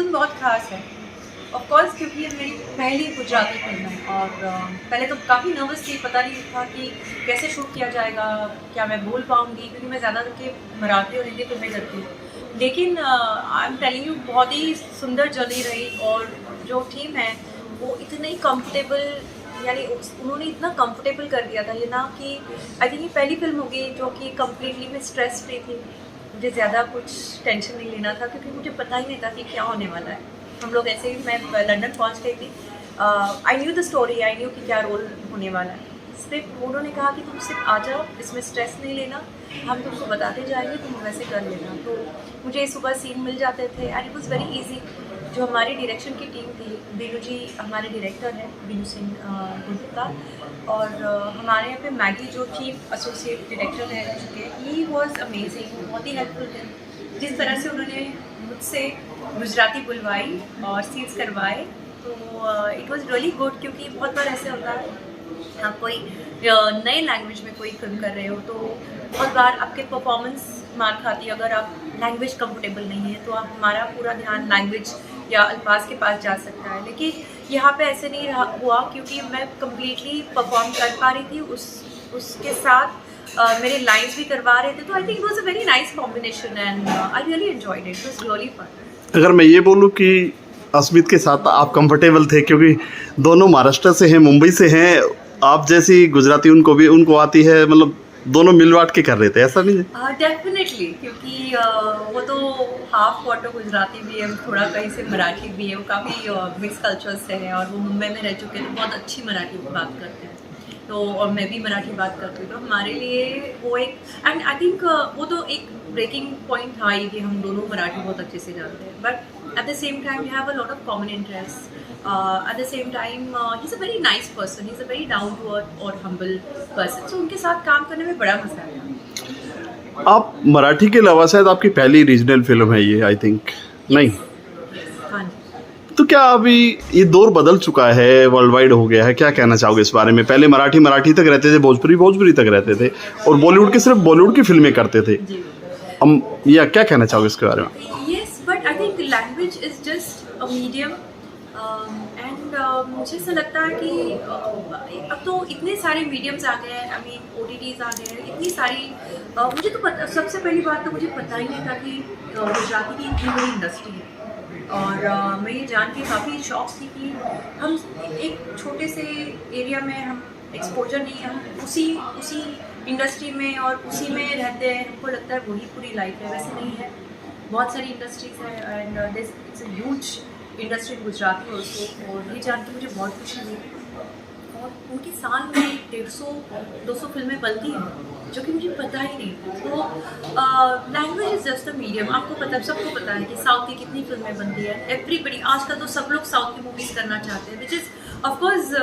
Film बहुत खास है ऑफ कोर्स, क्योंकि ये मेरी पहली गुजराती फिल्म है और पहले तो काफ़ी नर्वस थी, पता नहीं था कि कैसे शूट किया जाएगा, क्या मैं बोल पाऊँगी, क्योंकि मैं ज़्यादा करके मराठी और हिंदी फिल्में करती हूँ। लेकिन आई एम टेलिंग यू, बहुत ही सुंदर जर्नी रही और जो टीम है वो इतने कंफर्टेबल, यानी उन्होंने इतना कंफर्टेबल कर दिया था ये ना कि आई थिंक ये पहली फिल्म होगी जो कि कम्प्लीटली मैं स्ट्रेस फ्री थी। मुझे ज़्यादा कुछ टेंशन नहीं लेना था क्योंकि मुझे पता ही नहीं था कि क्या होने वाला है। हम लोग ऐसे ही, मैं लंदन पहुंच गई थी, I knew the story, I knew कि क्या रोल होने वाला है। सिर्फ उन्होंने कहा कि तुम सिर्फ आ जाओ, इसमें स्ट्रेस नहीं लेना, हम तुमको बताते जाएंगे, तुम वैसे कर लेना। तो मुझे सुबह सीन मिल जाते थे and it was very easy. जो हमारी डायरेक्शन की टीम थी, बीनू जी हमारे डायरेक्टर हैं, बीनू सिंह गुप्ता, और हमारे यहाँ पे मैगी जो चीफ एसोसिएट डायरेक्टर है चुके, ही वॉज अमेजिंग, बहुत ही हेल्पफुल थे। जिस तरह से उन्होंने मुझसे गुजराती बुलवाई और सीन्स करवाए, तो इट वाज रियली गुड, क्योंकि बहुत बार ऐसे होता है आप कोई नए लैंग्वेज में कोई फिल्म कर रहे हो तो बहुत बार आपके परफॉर्मेंस मार खाती है। अगर आप लैंग्वेज कंफर्टेबल नहीं है तो आप, हमारा पूरा ध्यान लैंग्वेज या अल्फाज के पास जा सकता है, लेकिन यहाँ पे ऐसे नहीं हुआ, क्योंकि मैं कम्प्लीटली परफॉर्म कर पा रही थी, उसके साथ मेरे लाइन्स भी करवा रहे थे। तो I think it was a very nice combination and I really enjoyed it, it was really fun. अगर मैं ये बोलूँ कि अस्मित के साथ आप कंफर्टेबल थे, क्योंकि दोनों महाराष्ट्र से हैं, मुंबई से हैं, आप जैसी गुजराती उनको आती है, मतलब दोनों मिल बांट के कर रहे थे, ऐसा नहीं है? डेफिनेटली, क्योंकि वो तो हाफ क्वार्टर गुजराती भी है, थोड़ा कहीं से मराठी भी है, वो काफ़ी मिक्स कल्चर से है और वो मुंबई में रह चुके हैं, तो बहुत अच्छी मराठी बात करते हैं। तो और मैं भी मराठी बात करती हूँ, तो हमारे लिए वो एक, एंड आई थिंक वो तो एक ब्रेकिंग पॉइंट था ही कि हम दोनों मराठी बहुत अच्छे से जानते हैं, but at the same time we have a lot of common interest. At the same time he is a very nice person, he is a very down to earth और हम्बल पर्सन, सो उनके साथ काम करने में बड़ा मजा आया। आप मराठी के अलावा शायद आपकी पहली रीजनल फिल्म है ये, आई थिंक, नहीं? हाँ जी। तो क्या अभी ये दौर बदल चुका है, वर्ल्ड वाइड हो गया है, क्या कहना चाहोगे इस बारे में? पहले मराठी तक रहते थे, भोजपुरी तक रहते थे, और बॉलीवुड के सिर्फ बॉलीवुड की फिल्में करते थे। हम या क्या कहना चाहोगे इसके बारे में? Yes, but I think language is just a medium, and मुझे ऐसा लगता है कि अब तो इतने सारे मीडियम्स आ गए हैं, आई मीन OTTs आ गए हैं, इतनी सारी मुझे तो पता, सबसे पहली बात तो मुझे पता ही नहीं था कि गुजराती की इतनी बड़ी इंडस्ट्री है। और मैं ये जान के काफ़ी शॉक थी कि हम एक छोटे से एरिया में, हम एक्सपोजर नहीं, हम उसी इंडस्ट्री में और उसी में रहते हैं, हमको लगता है वही पूरी लाइफ है, वैसे नहीं है। बहुत सारी इंडस्ट्रीज है and this it's a huge industry in Gujarat में उसको, और ये जान के मुझे बहुत खुशी हुई। और उनकी साल में 150-200 फिल्में बनती हैं, जो कि मुझे पता ही नहीं। तो language is just a medium. आपको पता, सबको पता है कि साउथ की कितनी फिल्में बनती है, एवरीबडी आजकल तो सब लोग साउथ की मूवीज़ करना चाहते हैं, विच इज़ ऑफकोर्स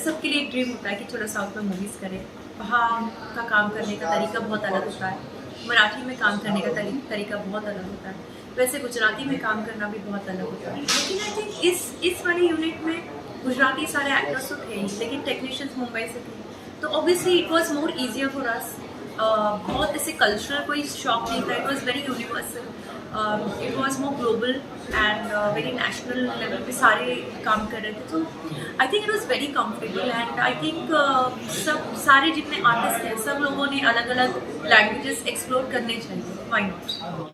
सबके लिए एक ड्रीम होता है कि चलो साउथ में मूवीज़ करें। वहाँ का काम करने का तरीका बहुत अलग होता है, मराठी में काम करने का तरीका बहुत अलग होता है, वैसे गुजराती में काम करना भी बहुत अलग होता है। लेकिन आई थिंक इस वाले यूनिट में गुजराती सारे एक्टर्स तो थे ही, लेकिन टेक्नीशियंस मुंबई से थे, तो obviously it was more easier for us. बहुत ऐसे कल्चरल कोई शॉक नहीं था, it was very universal, it was more global and very national level पे सारे काम कर रहे थे। तो I think it was very comfortable and I think सब सारे जितने आर्टिस्ट हैं, सब लोगों ने अलग अलग लैंग्वेजेस एक्सप्लोर करने चाहिए, व्हाई नॉट।